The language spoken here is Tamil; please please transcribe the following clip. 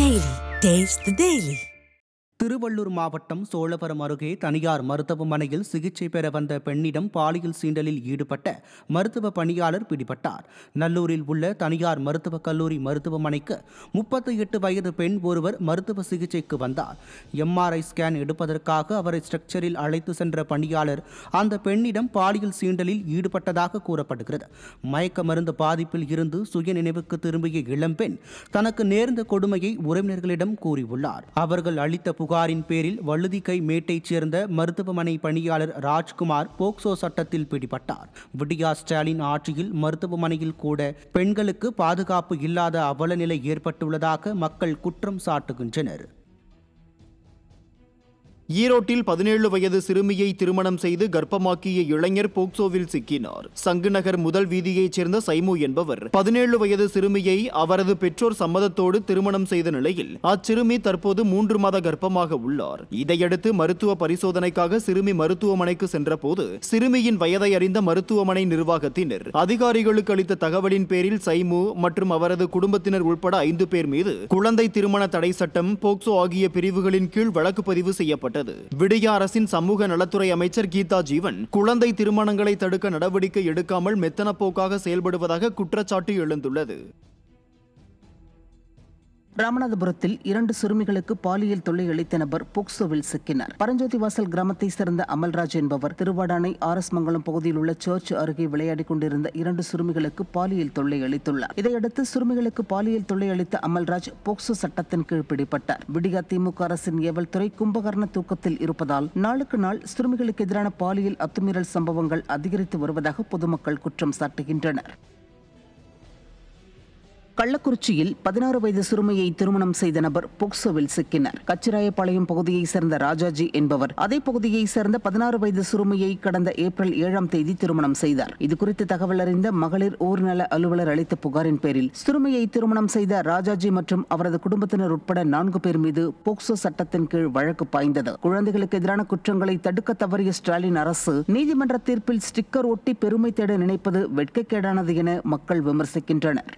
Daily. Taste the Daily. Tiruvallur மாவட்டம் சோழவரம் அருகே தனியார் மருத்துவமனையில் சிகிச்சை பெற வந்த பெண்ணிடம் பாலியல் சீண்டலில் ஈடுபட்ட மருத்துவ பணியாளர் பிடிபட்டார். நல்லூரில் உள்ள தனியார் மருத்துவக் கல்லூரி மருத்துவமனைக்கு 38 வயது பெண் ஒருவர் மருத்துவ சிகிச்சைக்கு வந்தார். MRI ஸ்கேன் எடுப்பதற்காக அவரை ஸ்ட்ரக்சரில் அழைத்து சென்ற பணியாளர் அந்த பெண்ணிடம் பாலியல் சீண்டலில் ஈடுபட்டதாக கூறப்படுகிறது. மயக்க மருந்து பாதிப்பில் இருந்து சுய நினைவுக்கு திரும்பிய இளம்பெண் தனக்கு நேர்ந்த கொடுமையை உறவினர்களிடம் கூறியுள்ளார். அவர்கள் அளித்த புகாரின் பேரில் வழுதிகை மேட்டைச் சேர்ந்த மருத்துவமனை பணியாளர் ராஜ்குமார் போக்சோ சட்டத்தில் பிடிபட்டார். விடியா ஸ்டாலின் ஆட்சியில் மருத்துவமனையில் கூட பெண்களுக்கு பாதுகாப்பு இல்லாத அவலநிலை ஏற்பட்டுள்ளதாக மக்கள் குற்றம் சாட்டுகின்றனர். ஈரோட்டில் 17 வயது சிறுமியை திருமணம் செய்து கர்ப்பமாக்கிய இளைஞர் போக்சோவில் சிக்கினார். சங்குநகர் முதல் வீதியைச் சேர்ந்த சைமு என்பவர் 17 வயது சிறுமியை அவரது பெற்றோர் சம்மதத்தோடு திருமணம் செய்த நிலையில் அச்சிறுமி தற்போது 3 மாத கர்ப்பமாக உள்ளார். இதையடுத்து மருத்துவ பரிசோதனைக்காக சிறுமி மருத்துவமனைக்கு சென்றபோது சிறுமியின் வயதை அறிந்த மருத்துவமனை நிர்வாகத்தினர் அதிகாரிகளுக்கு அளித்த தகவலின் பேரில் சைமு மற்றும் அவரது குடும்பத்தினர் உட்பட 5 பேர் மீது குழந்தை திருமண தடை சட்டம், போக்சோ ஆகிய பிரிவுகளின் கீழ் வழக்கு பதிவு செய்யப்பட்டது. விடியா அரசின் சமூக நலத்துறை அமைச்சர் கீதா ஜீவன் குழந்தை திருமணங்களை தடுக்க நடவடிக்கை எடுக்காமல் மெத்தனப்போக்காக செயல்படுவதாக குற்றச்சாட்டு எழுந்துள்ளது. ராமநாதபுரத்தில் 2 சிறுமிகளுக்கு பாலியல் தொல்லை அளித்த நபர் போக்சோவில் சிக்கினார். பரஞ்சோதிவாசல் கிராமத்தை சேர்ந்த அமல்ராஜ் என்பவர் திருவாடானை RS மங்கலம் பகுதியில் உள்ள சர்ச் அருகே விளையாடிக் கொண்டிருந்த 2 சிறுமிகளுக்கு பாலியல் தொல்லை அளித்துள்ளார். இதையடுத்து சிறுமிகளுக்கு பாலியல் தொல்லை அளித்த அமல்ராஜ் போக்சோ சட்டத்தின் கீழ் பிடிபட்டார். விடியா திமுக அரசின் ஏவல் துறை கும்பகர்ண தூக்கத்தில் இருப்பதால் நாளுக்கு நாள் சிறுமிகளுக்கு எதிரான பாலியல் அத்துமீறல் சம்பவங்கள் அதிகரித்து வருவதாக பொதுமக்கள் குற்றம் சாட்டுகின்றனர். கள்ளக்குறிச்சியில் 16 வயது சிறுமியை திருமணம் செய்த நபர் போக்சோவில் சிக்கினார். கச்சிராயபாளையம் பகுதியைச் சேர்ந்த ராஜாஜி என்பவர் அதே பகுதியைச் சேர்ந்த 16 வயது சிறுமியை கடந்த ஏப்ரல் 7ஆம் தேதி திருமணம் செய்தார். இதுகுறித்து தகவல் அறிந்த மகளிர் ஓர்நல அலுவலர் அளித்த புகாரின் பேரில் சிறுமியை திருமணம் செய்த ராஜாஜி மற்றும் அவரது குடும்பத்தினர் உட்பட 4 பேர் மீது போக்சோ சட்டத்தின் கீழ் வழக்கு பாய்ந்தது. குழந்தைகளுக்கு எதிரான குற்றங்களை தடுக்க தவறிய ஸ்டாலின் அரசு நீதிமன்ற தீர்ப்பில் ஸ்டிக்கர் ஒட்டி பெருமை தேட நினைப்பது வெட்கக்கேடானது என மக்கள் விமர்சிக்கின்றனர்.